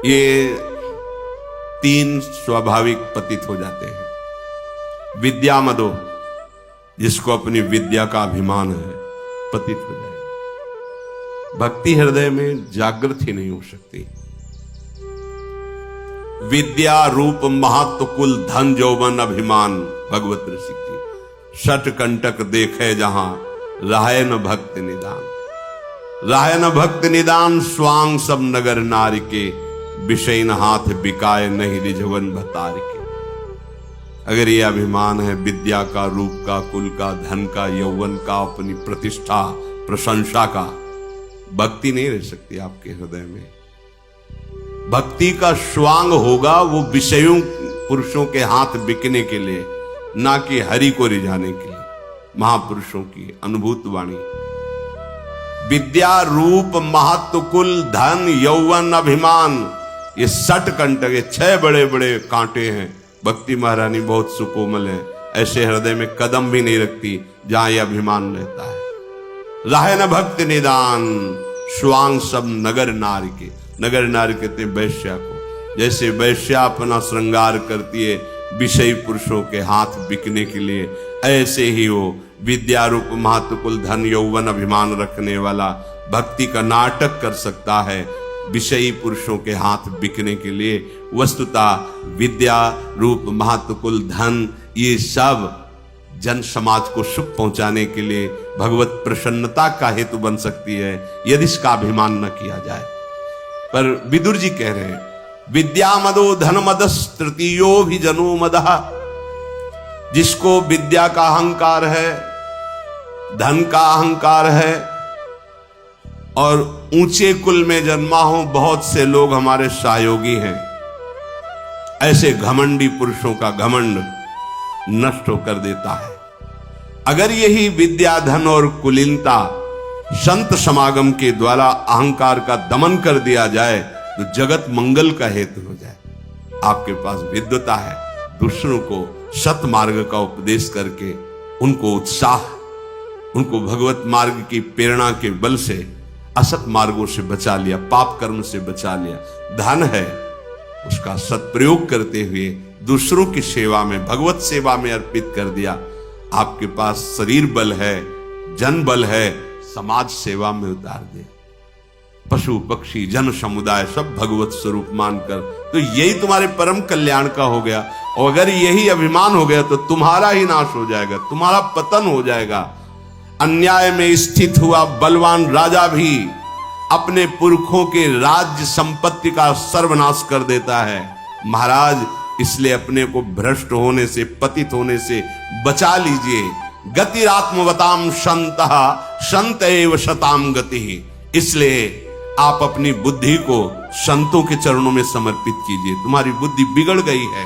ये तीन स्वाभाविक पतित हो जाते हैं। विद्या मदो, जिसको अपनी विद्या का अभिमान है, पतित हो जाएगा। भक्ति हृदय में जागृत ही नहीं हो सकती। विद्या रूप महत्व कुल धन जौवन अभिमान, भगवत ऋषि की शठ कंटक देखे जहां राय न भक्त निदान। राय न भक्त निदान स्वांग सब नगर नारी के, विषय न हाथ बिकाए नहीं रिझवन भतार के। अगर ये अभिमान है विद्या का, रूप का, कुल का, धन का, यौवन का, अपनी प्रतिष्ठा प्रशंसा का, भक्ति नहीं रह सकती आपके हृदय में। भक्ति का स्वांग होगा वो विषयों पुरुषों के हाथ बिकने के लिए, ना कि हरि को रिझाने के लिए। महापुरुषों की अनुभूत वाणी। विद्या रूप महत्व कुल धन यौवन अभिमान, ये 60 कंटक, ये 6 बड़े बड़े कांटे हैं। भक्ति महारानी बहुत सुकोमल है, ऐसे हृदय में कदम भी नहीं रखती जहां यह अभिमान रहता है। राह न भक्त निदान स्वांग सब नगर नारी के। नगर नारी कहते हैं वैश्या को। जैसे वैश्या अपना श्रृंगार करती है विषयी पुरुषों के हाथ बिकने के लिए, ऐसे ही वो विद्या रूप महत्व कुल धन यौवन अभिमान रखने वाला भक्ति का नाटक कर सकता है विषयी पुरुषों के हाथ बिकने के लिए। वस्तुतः विद्या रूप महत्व कुल धन ये सब जन समाज को सुख पहुंचाने के लिए भगवत प्रसन्नता का हेतु बन सकती है, यदि इसका अभिमान न किया जाए। पर विदुर जी कह रहे हैं विद्या मदो धन मदस तृतीयो भी जनो मदः। जिसको विद्या का अहंकार है, धन का अहंकार है, और ऊंचे कुल में जन्मा हो बहुत से लोग हमारे सहयोगी हैं, ऐसे घमंडी पुरुषों का घमंड नष्ट होकर देता है। अगर यही विद्या धन और कुलीनता संत समागम के द्वारा अहंकार का दमन कर दिया जाए तो जगत मंगल का हेतु हो जाए। आपके पास विद्वता है, दूसरों को सत मार्ग का उपदेश करके उनको उत्साह, उनको भगवत मार्ग की प्रेरणा के बल से असत मार्गों से बचा लिया, पाप कर्म से बचा लिया। धन है, उसका सत्प्रयोग करते हुए दूसरों की सेवा में, भगवत सेवा में अर्पित कर दिया। आपके पास शरीर बल है, जन बल है, समाज सेवा में उतार दे। पशु पक्षी जन समुदाय सब भगवत स्वरूप मानकर, तो यही तुम्हारे परम कल्याण का हो गया। और अगर यही अभिमान हो गया तो तुम्हारा ही नाश हो जाएगा, तुम्हारा पतन हो जाएगा। अन्याय में स्थित हुआ बलवान राजा भी अपने पुरखों के राज्य संपत्ति का सर्वनाश कर देता है। महाराज, इसलिए अपने को भ्रष्ट होने से, पतित होने से बचा लीजिए। गतिरात्मवताम संतः संत एव शताम गति। इसलिए आप अपनी बुद्धि को संतों के चरणों में समर्पित कीजिए। तुम्हारी बुद्धि बिगड़ गई है।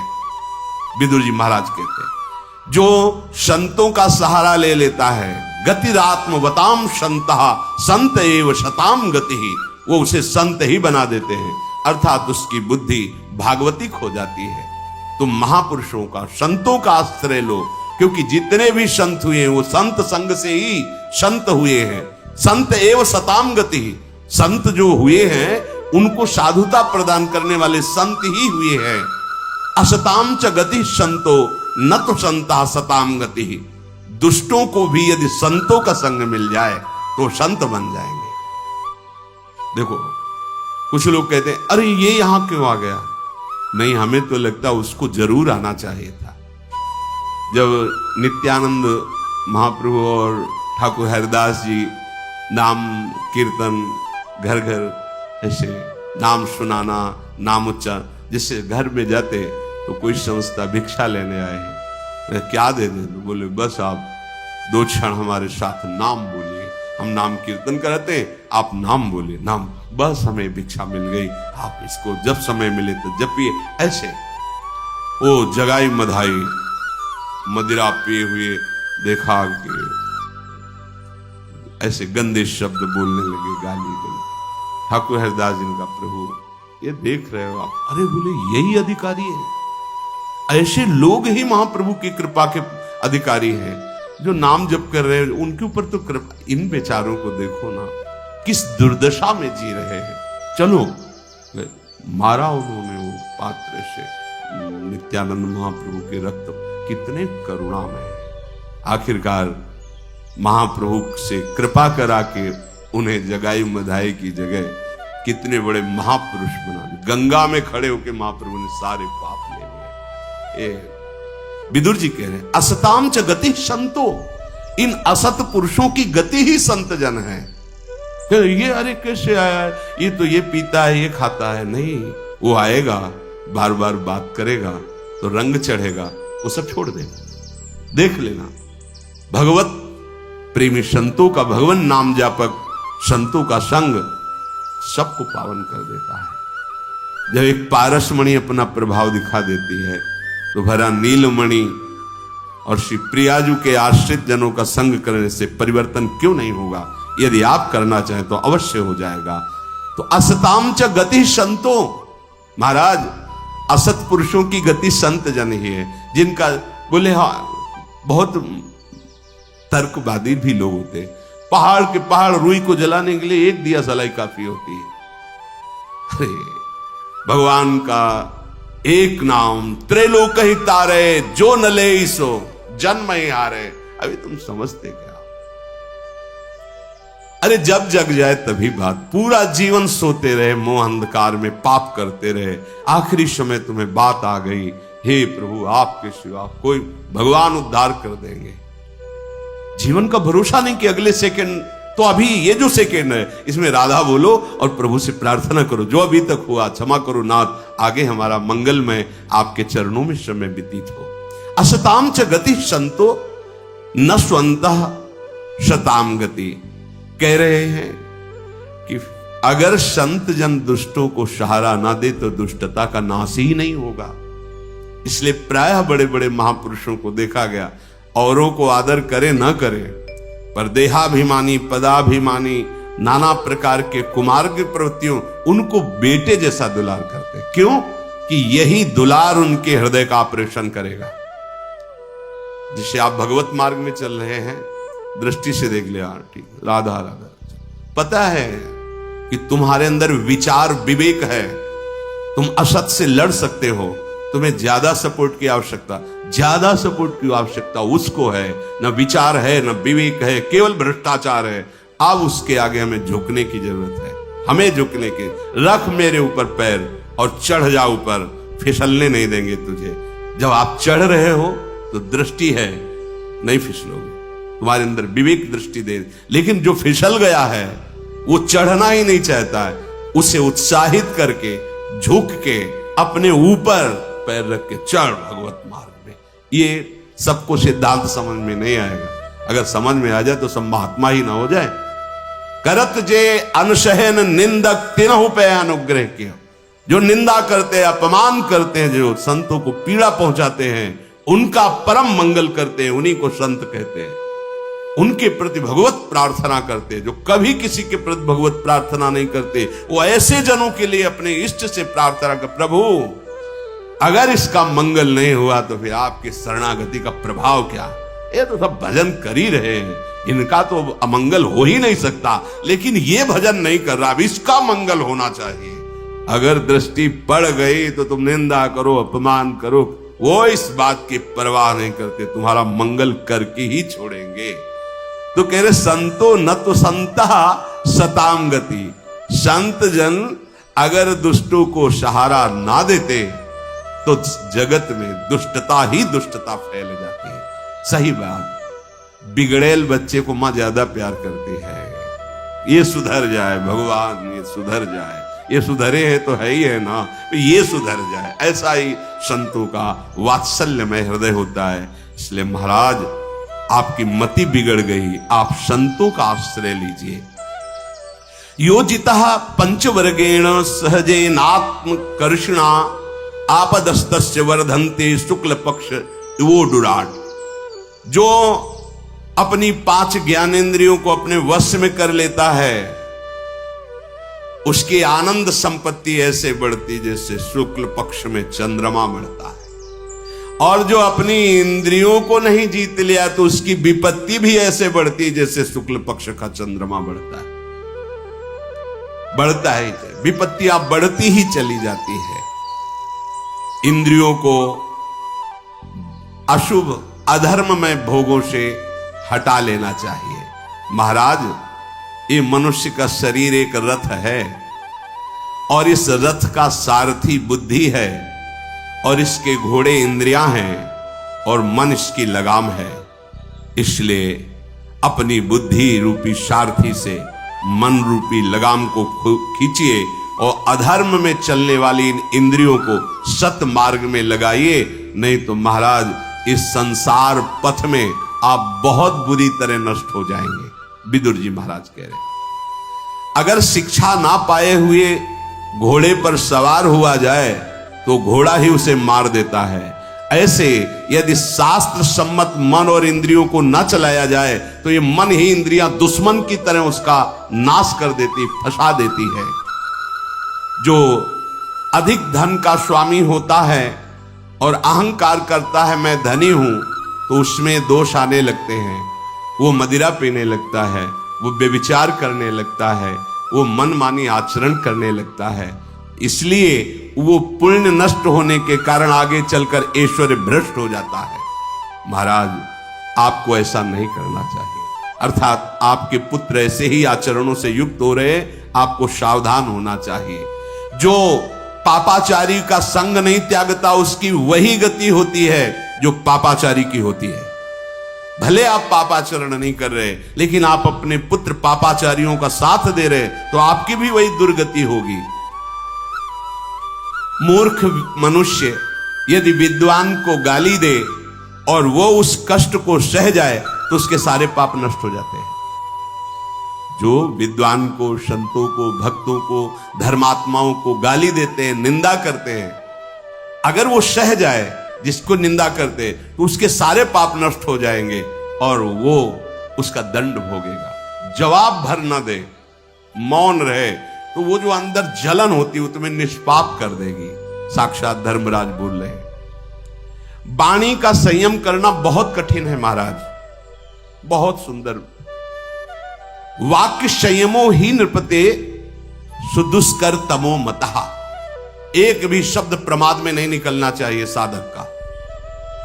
विदुर जी महाराज कहते हैं जो संतों का सहारा ले लेता है, गतिरात्मवताम संतः संत एव शताम गति, वो उसे संत ही बना देते हैं, अर्थात उसकी बुद्धि भागवतिक हो जाती है। तुम महापुरुषों का, संतों का आश्रय लो, क्योंकि जितने भी संत हुए हैं वो संत संग से ही संत हुए हैं। संत एव शताम गति, संत जो हुए हैं उनको साधुता प्रदान करने वाले संत ही हुए हैं। असताम च गति संतो न तो संता सताम गति। दुष्टों को भी यदि संतों का संग मिल जाए तो संत बन जाएंगे। देखो, कुछ लोग कहते हैं अरे ये यहां क्यों आ गया? नहीं, हमें तो लगता उसको जरूर आना चाहिए था। जब नित्यानंद महाप्रभु और ठाकुर हरिदास जी नाम कीर्तन घर घर ऐसे नाम सुनाना, नाम उच्चारण, जिससे घर में जाते तो कोई समझता भिक्षा लेने आए हैं, क्या दे दें? तो बोले बस आप 2 क्षण हमारे साथ नाम बोलिए, हम नाम कीर्तन करते हैं, आप नाम बोलिए, नाम, बस हमें भिक्षा मिल गई, आप इसको जब समय मिले तो जपिए। ऐसे ओ जगाई मधाई मदिरा पिए हुए देखा कि ऐसे गंदे शब्द बोलने लगे, गाली गले। ठाकुर हरिदास जी का प्रभु ये देख रहे हो आप? अरे बोले यही अधिकारी है। ऐसे लोग ही महाप्रभु की कृपा के अधिकारी हैं जो नाम जप कर रहे हैं। उनके ऊपर तो कृपा, इन बेचारों को देखो ना किस दुर्दशा में जी रहे हैं। चलो मारा उन्होंने वो पात्र से नित्यानंद महाप्रभु के रक्त। कितने करुणामय। आखिरकार महाप्रभु से कृपा करा के उन्हें जगाई मधाई की जगह कितने बड़े महापुरुष बना दिए। गंगा में खड़े होकर महाप्रभु ने सारे पाप ले लिए। विदुर जी कह रहे हैं असताम च गति संतो, इन असत पुरुषों की गति ही संत जन है। ये अरे कैसे आया है, ये तो ये पीता है ये खाता है, नहीं, वो आएगा बार बार बात करेगा तो रंग चढ़ेगा, वो सब छोड़ देगा। देख लेना भगवत प्रेमी संतों का, भगवान नाम जापक संतों का संग सबको पावन कर देता है। जब एक पारसमणि अपना प्रभाव दिखा देती है तो भरा नीलमणि और श्री प्रियाजू के आश्रित जनों का संग करने से परिवर्तन क्यों नहीं होगा? यदि आप करना चाहें तो अवश्य हो जाएगा। तो असताम च गति संतो, महाराज असत पुरुषों की गति संत जन ही है, जिनका बोले हाँ बहुत तर्कवादी भी लोग होते हैं। पहाड़ के पहाड़ रुई को जलाने के लिए एक दिया सलाई काफी होती है। अरे भगवान का एक नाम त्रैलोक ही तारे, जो न ले सो जन्म ही हारे। अभी तुम समझते क्या? अरे जब जग जाए तभी बात। पूरा जीवन सोते रहे, मोह अंधकार में पाप करते रहे, आखिरी समय तुम्हें बात आ गई, हे प्रभु आपके सिवा कोई, भगवान उद्धार कर देंगे। जीवन का भरोसा नहीं कि अगले सेकंड, तो अभी ये जो सेकंड है इसमें राधा बोलो और प्रभु से प्रार्थना करो, जो अभी तक हुआ क्षमा करो नाथ, आगे हमारा मंगलमय आपके चरणों में समय व्यतीत हो। असताम च गति संतो न स्वंतः शताम गति। कह रहे हैं कि अगर संत जन दुष्टों को सहारा ना दे तो दुष्टता का नाश ही नहीं होगा। इसलिए प्रायः बड़े बड़े महापुरुषों को देखा गया, औरों को आदर करे न करे, पर देहाभिमानी पदाभिमानी नाना प्रकार के कुमार्ग प्रवृत्तियों उनको बेटे जैसा दुलार करते। क्यों? कि यही दुलार उनके हृदय का ऑपरेशन करेगा। जिसे आप भगवत मार्ग में चल रहे हैं, दृष्टि से देख ले, ठीक राधा राधा, पता है कि तुम्हारे अंदर विचार विवेक है, तुम असत से लड़ सकते हो, तुम्हें ज्यादा सपोर्ट की आवश्यकता, ज्यादा सपोर्ट की आवश्यकता उसको है, न विचार है न विवेक है, केवल भ्रष्टाचार है। अब उसके आगे हमें झुकने की जरूरत है, हमें झुकने की। रख मेरे ऊपर पैर और चढ़ जा ऊपर, फिसलने नहीं देंगे तुझे। जब आप चढ़ रहे हो तो दृष्टि है, नहीं फिसलोगे, तुम्हारे अंदर विवेक दृष्टि दे। लेकिन जो फिसल गया है वो चढ़ना ही नहीं चाहता है, उसे उत्साहित करके झुक के अपने ऊपर पैर रख के चढ़ भगवत मार्ग में। ये सबको सिद्धांत समझ में नहीं आएगा, अगर समझ में आ जाए तो सब महात्मा ही ना हो जाए। करत जे अनशहन निंदक तिनहु पे अनुग्रह किया। जो निंदा करते हैं, अपमान करते हैं, जो संतों को पीड़ा पहुंचाते हैं, उनका परम मंगल करते हैं, उन्हीं को संत कहते हैं। उनके प्रति भगवत प्रार्थना करते, जो कभी किसी के प्रति भगवत प्रार्थना नहीं करते, वो ऐसे जनों के लिए अपने इष्ट से प्रार्थना कर, प्रभु अगर इसका मंगल नहीं हुआ तो फिर आपकी शरणागति का प्रभाव क्या? ये तो सब भजन कर ही रहे हैं, इनका तो अमंगल हो ही नहीं सकता, लेकिन ये भजन नहीं कर रहा, अब इसका मंगल होना चाहिए। अगर दृष्टि पड़ गई तो तुम निंदा करो, अपमान करो, वो इस बात की परवाह नहीं करते, तुम्हारा मंगल करके ही छोड़ेंगे। तो कह रहे संतो न तो संता सताम गति। संत जन अगर दुष्टों को सहारा ना देते तो जगत में दुष्टता ही दुष्टता फैल जाती है। सही बात, बिगड़ेल बच्चे को मां ज्यादा प्यार करती है। ये सुधर जाए भगवान, ये सुधर जाए, ये सुधरे है तो है ही है ना, ये सुधर जाए, ऐसा ही संतों का वात्सल्यमय हृदय होता है। इसलिए महाराज आपकी मति बिगड़ गई, आप संतों का आश्रय लीजिए। योजिता पंचवर्गेण सहजेनात्म कर्षणा आपदस्तस्य वर्धन्ते शुक्ल पक्ष वो डुराट। जो अपनी 5 ज्ञानेंद्रियों को अपने वश में कर लेता है, उसकी आनंद संपत्ति ऐसे बढ़ती जैसे शुक्ल पक्ष में चंद्रमा बढ़ता है। और जो अपनी इंद्रियों को नहीं जीत लिया तो उसकी विपत्ति भी ऐसे बढ़ती जैसे शुक्ल पक्ष का चंद्रमा बढ़ता है। बढ़ता है, विपत्तियां बढ़ती ही चली जाती है। इंद्रियों को अशुभ अधर्म में भोगों से हटा लेना चाहिए। महाराज, ये मनुष्य का शरीर एक रथ है और इस रथ का सारथी बुद्धि है और इसके घोड़े इंद्रियां हैं और मन इसकी लगाम है। इसलिए अपनी बुद्धि रूपी सारथी से मन रूपी लगाम को खींचिए और अधर्म में चलने वाली इन इंद्रियों को सत मार्ग में लगाइए, नहीं तो महाराज इस संसार पथ में आप बहुत बुरी तरह नष्ट हो जाएंगे। विदुर जी महाराज कह रहे, अगर शिक्षा ना पाए हुए घोड़े पर सवार हुआ जाए तो घोड़ा ही उसे मार देता है। ऐसे यदि शास्त्र सम्मत मन और इंद्रियों को न चलाया जाए तो ये मन ही इंद्रियां दुश्मन की तरह उसका नाश कर देती, फंसा देती है। जो अधिक धन का स्वामी होता है और अहंकार करता है मैं धनी हूं, तो उसमें दोष आने लगते हैं। वो मदिरा पीने लगता है, वो व्यभिचार करने लगता है, वो मनमानी आचरण करने लगता है। इसलिए वो पुण्य नष्ट होने के कारण आगे चलकर ऐश्वर्य भ्रष्ट हो जाता है। महाराज, आपको ऐसा नहीं करना चाहिए। अर्थात आपके पुत्र ऐसे ही आचरणों से युक्त हो रहे, आपको सावधान होना चाहिए। जो पापाचारी का संग नहीं त्यागता उसकी वही गति होती है जो पापाचारी की होती है। भले आप पापाचरण नहीं कर रहे, लेकिन आप अपने पुत्र पापाचारियों का साथ दे रहे, तो आपकी भी वही दुर्गति होगी। मूर्ख मनुष्य यदि विद्वान को गाली दे और वो उस कष्ट को सह जाए तो उसके सारे पाप नष्ट हो जाते हैं। जो विद्वान को, संतों को, भक्तों को, धर्मात्माओं को गाली देते हैं, निंदा करते हैं, अगर वो सह जाए जिसको निंदा करते, तो उसके सारे पाप नष्ट हो जाएंगे और वो उसका दंड भोगेगा। जवाब भर न दे, मौन रहे, तो वो जो अंदर जलन होती है वो तुम्हें निष्पाप कर देगी। साक्षात धर्मराज बोल रहे हैं। वाणी का संयम करना बहुत कठिन है महाराज, बहुत सुंदर। वाक्य संयमो ही नृपते सुदुष्कर तमो मतः। एक भी शब्द प्रमाद में नहीं निकलना चाहिए साधक का।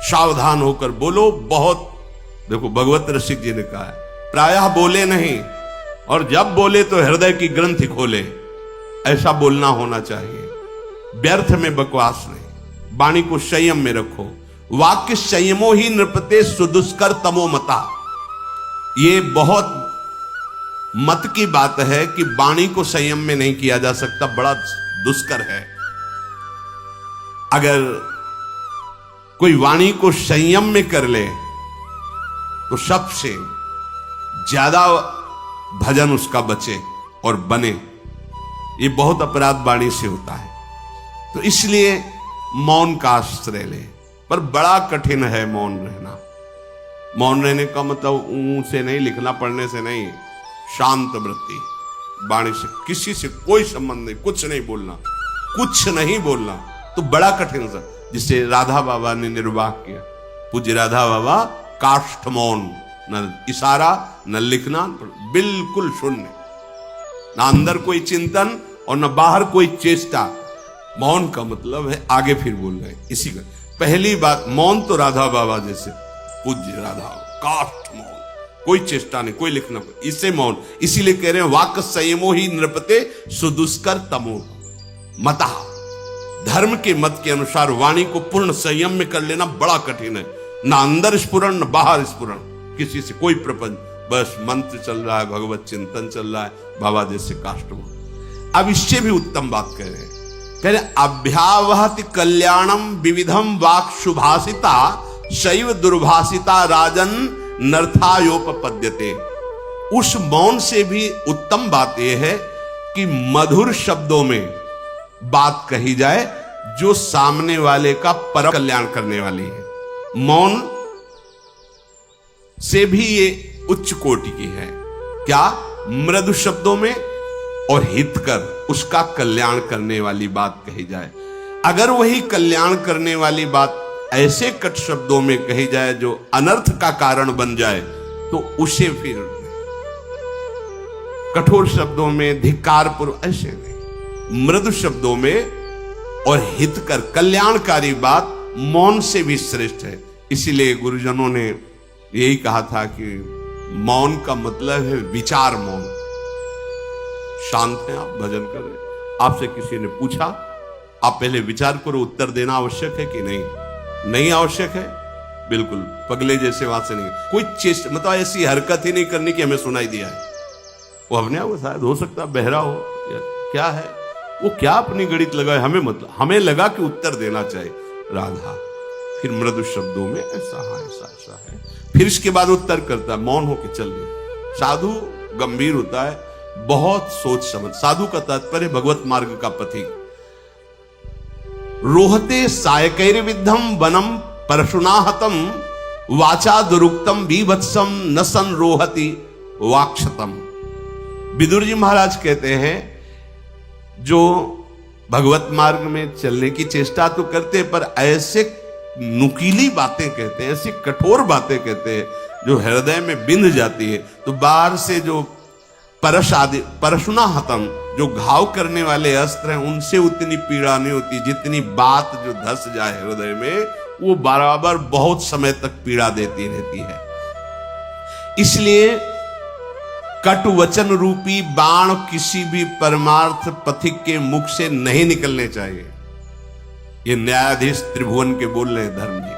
सावधान होकर बोलो। बहुत देखो, भगवत रसिक जी ने कहा है, प्रायः बोले नहीं, और जब बोले तो हृदय की ग्रंथि खोले। ऐसा बोलना होना चाहिए, व्यर्थ में बकवास नहीं। वाणी को संयम में रखो। वाक्य संयमो ही नृपते सुदुष्कर तमो मता। ये बहुत मत की बात है कि वाणी को संयम में नहीं किया जा सकता, बड़ा दुष्कर है। अगर कोई वाणी को संयम में कर ले तो सबसे ज्यादा भजन उसका बचे और बने। ये बहुत अपराध वाणी से होता है, तो इसलिए मौन का आश्रय ले। पर बड़ा कठिन है मौन रहना। मौन रहने का मतलब ऊं से नहीं, लिखना पढ़ने से नहीं, शांत वृत्ति, वाणी से किसी से कोई संबंध नहीं, कुछ नहीं बोलना, कुछ नहीं बोलना, तो बड़ा कठिन सा। जिसे राधा बाबा ने निर्वाह किया, पूज्य राधा बाबा, काष्ठ मौन, न इशारा न लिखना, बिल्कुल शून्य, ना अंदर कोई चिंतन और न बाहर कोई चेष्टा। मौन का मतलब है, आगे फिर बोल रहे हैं इसी का। पहली बात, मौन तो राधा बाबा जैसे पूज्य राधा, काष्ठ मौन, कोई चेष्टा नहीं, कोई लिखना, इसे मौन। इसीलिए कह रहे हैं वाक् संयमो ही नृपते सुदुष्कर तमो मतः। धर्म के मत के अनुसार वाणी को पूर्ण संयम में कर लेना बड़ा कठिन है। ना अंदर स्फुरण न बाहर स्फुरण, किसी से कोई प्रपंच, बस मंत्र चल रहा है, भगवत चिंतन चल रहा है, बाबा जैसे काष्ठ मौन। अब इससे भी उत्तम बात कह रहे हैं, कह रहे अभ्यावहति कल्याणम विविधम वाक् शुभाषिता शैव दुर्भाषिता राजन नर्थायोपपद्यते। उस मौन से भी उत्तम बात यह है कि मधुर शब्दों में बात कही जाए जो सामने वाले का परम कल्याण करने वाली है। मौन से भी ये उच्च कोटि की है। क्या? मृदु शब्दों में और हितकर उसका कल्याण करने वाली बात कही जाए। अगर वही कल्याण करने वाली बात ऐसे कट शब्दों में कही जाए जो अनर्थ का कारण बन जाए, तो उसे फिर कठोर शब्दों में, धिक्कारपूर्वक, ऐसे नहीं, मृदु शब्दों में और हितकर कल्याणकारी बात मौन से भी श्रेष्ठ है। इसीलिए गुरुजनों ने यही कहा था कि मौन का मतलब है विचार मौन। शांत हैं आप, भजन कर रहे, आपसे किसी ने पूछा, आप पहले विचार करो, उत्तर देना आवश्यक है कि नहीं? नहीं आवश्यक है, बिल्कुल पगले जैसे वहां से नहीं, कोई चेष्टा, मतलब ऐसी हरकत ही नहीं करनी कि हमें सुनाई दिया है। वो अपने आप शायद हो सकता है बहरा हो या क्या है, वो क्या अपनी गणित लगाए, हमें मतलब हमें लगा कि उत्तर देना चाहिए। राधा फिर मृदु शब्दों में ऐसा है, ऐसा है, फिर इसके बाद उत्तर करता है, मौन होके चल गए। साधु गंभीर होता है, बहुत सोच समझ। साधु का तात्पर्य भगवत मार्ग का पथिक। रोहते सायकैर विद्धम वनम परशुनाहतम वाचा दुरुक्तम बीभत्सम न सन रोहति वाक्षतम। विदुर जी महाराज कहते हैं, जो भगवत मार्ग में चलने की चेष्टा तो करते पर ऐसे नुकीली बातें कहते हैं, ऐसी कठोर बातें कहते हैं जो हृदय में बिंध जाती है। तो बाहर से जो परश आदि, परशुना हतम, जो घाव करने वाले अस्त्र हैं, उनसे उतनी पीड़ा नहीं होती जितनी बात जो धस जाए हृदय में, वो बराबर बहुत समय तक पीड़ा देती रहती है। इसलिए कटु वचन रूपी बाण किसी भी परमार्थ पथिक के मुख से नहीं निकलने चाहिए। ये न्यायाधीश त्रिभुवन के बोल रहे हैं धर्म जी।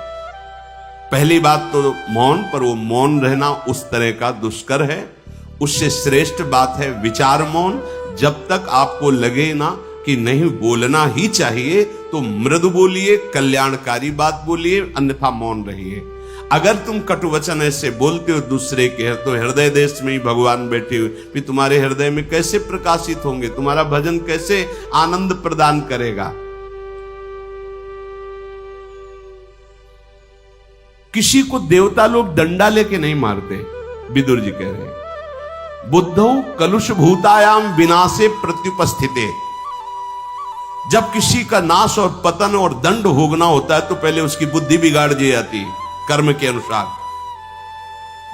पहली बात तो मौन, पर वो मौन रहना उस तरह का दुष्कर है। उससे श्रेष्ठ बात है विचार मौन। जब तक आपको लगे ना कि नहीं बोलना ही चाहिए तो मृदु बोलिए, कल्याणकारी बात बोलिए, अन्यथा मौन रहिए। अगर तुम कटुवचन ऐसे बोलते हो दूसरे के, तो हृदय देश में ही भगवान बैठे हुए फिर तुम्हारे हृदय में कैसे प्रकाशित होंगे? तुम्हारा भजन कैसे आनंद प्रदान करेगा? किसी को देवता लोग डंडा लेके नहीं मारते, विदुर जी कह रहे हैं। बुद्धौ कलुष भूतायाम विनाशे प्रत्युपस्थिते। जब किसी का नाश और पतन और दंड भोगना होता है तो पहले उसकी बुद्धि बिगाड़ दी जाती है कर्म के अनुसार।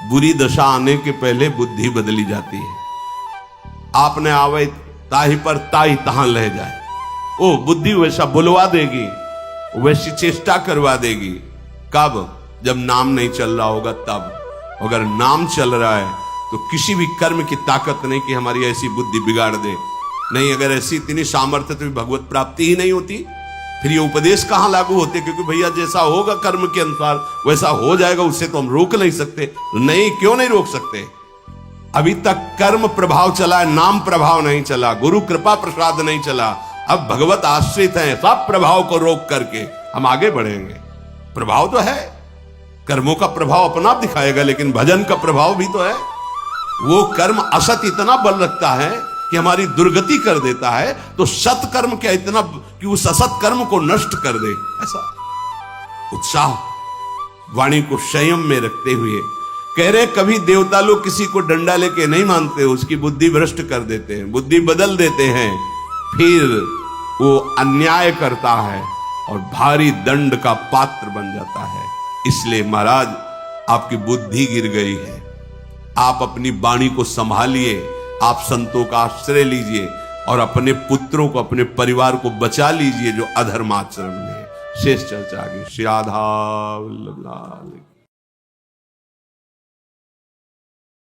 बुरी दशा आने के पहले बुद्धि बदली जाती है। आपने आवे ताही पर ताही तहां लह जाए, ओ बुद्धि वैसा बुलवा देगी, वैसी चेष्टा करवा देगी। कब? जब नाम नहीं चल रहा होगा तब। अगर नाम चल रहा है तो किसी भी कर्म की ताकत नहीं कि हमारी ऐसी बुद्धि बिगाड़ दे। नहीं, अगर ऐसी इतनी सामर्थ्य तो भगवत प्राप्ति ही नहीं होती। फिर ये उपदेश कहां लागू होते? क्योंकि भैया जैसा होगा कर्म के अनुसार वैसा हो जाएगा, उससे तो हम रोक नहीं सकते। नहीं, क्यों नहीं रोक सकते? अभी तक कर्म प्रभाव चला है, नाम प्रभाव नहीं चला, गुरु कृपा प्रसाद नहीं चला। अब भगवत आश्रित हैं, सब प्रभाव को रोक करके हम आगे बढ़ेंगे। प्रभाव तो है, कर्मों का प्रभाव अपना आप दिखाएगा, लेकिन भजन का प्रभाव भी तो है। वो कर्म असत इतना बल रखता है कि हमारी दुर्गति कर देता है, तो सत्कर्म क्या इतना कि उस असत कर्म को नष्ट कर दे। ऐसा उत्साह वाणी को संयम में रखते हुए कह रहे, कभी देवता लोग किसी को डंडा लेके नहीं मानते, उसकी बुद्धि भ्रष्ट कर देते हैं, बुद्धि बदल देते हैं, फिर वो अन्याय करता है और भारी दंड का पात्र बन जाता है। इसलिए महाराज आपकी बुद्धि गिर गई है, आप अपनी वाणी को संभालिए, आप संतों का आश्रय लीजिए और अपने पुत्रों को, अपने परिवार को बचा लीजिए जो अधर्माचरण में। शेष चर्चा आगे। श्री राधा वल्लभ लाल।